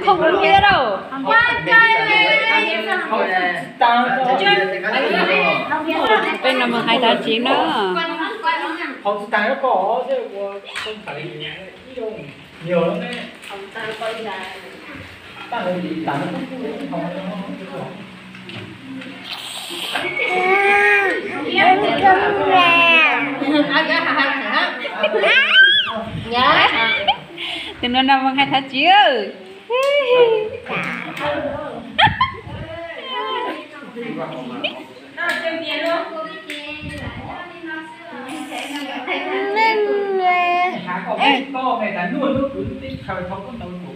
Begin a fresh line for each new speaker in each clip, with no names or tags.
không có kia đâu. Bên là 12/9 đó.
Hồng tài nó có chứ không phải nhiều lắm đấy. Ta là gì ta nó không
Từ nó năm 12/9.
có mày đánh luôn lúc cứ tích khởi không có tàu của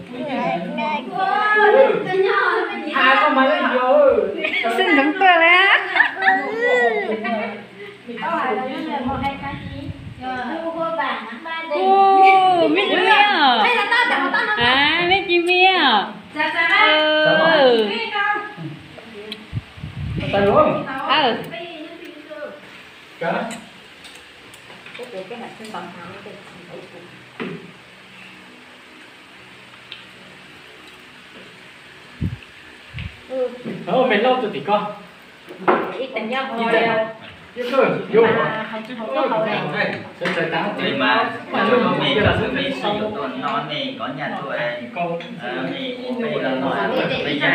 có mấy giờ
Xin đúng tựa đấy á. Ô, biết chưa? À, biết chi mía.
tay luôn mình lâu rồi thì con
ít tình nhau
rồi vô
thì mà mình là sự mình sử dụng tuần nó này có nhà tuổi mình là nói bây giờ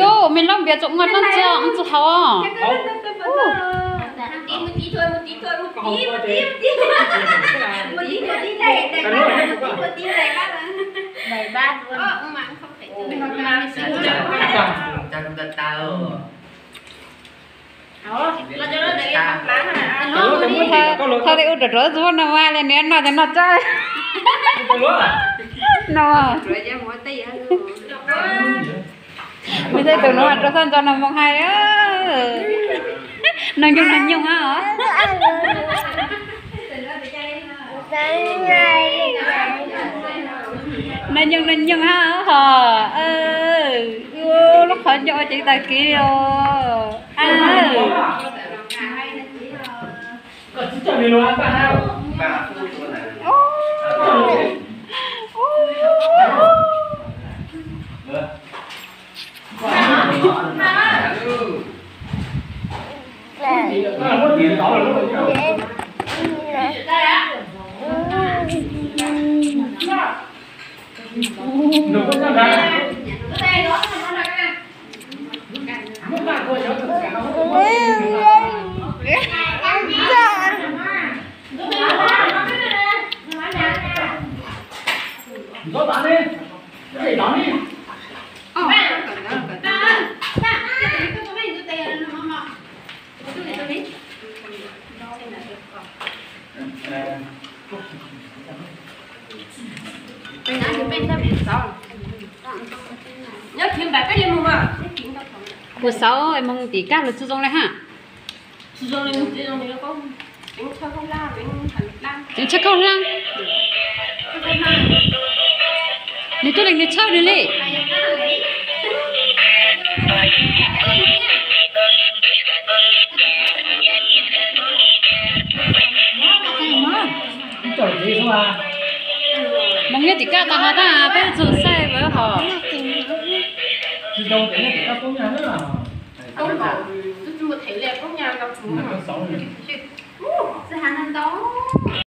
Yo, mình làm việc trong ngân hàng chưa? Ăn chưa hao à?
một tí thôi này này bát luôn mà không phải
cho chúng ta tao
nó cho nó để bán hả?
Thôi thì udah terus pun nama lain nó thì nó chơi. Nó. Bây giờ tụi nó cho sang cho nó mong hay á. Nó nhung hả? Nó nhung hả? Nó khó cho chị ta kia rồi.
진짜 밀로 한 번 하고. Nó bán đi. Cái đó đi.
Nhớ kiếm bài cái lên mà.
Buổi sáng em mong tí cát là chú dông này hả?
Chú dông này nó có bánh cho không la, bánh thằng lan.
Bánh cho không lan. Này tôi định đi chơi đi lì.
Trời gì mà.
Mong nghe tí cát ta hả ta, bây giờ xe với họ.
Thì đâu để nó có nhà nữa là.
Không có. Tôi chưa thấy là có nhà đâu.
Nó xấu rồi.
Sẽ hàng đó.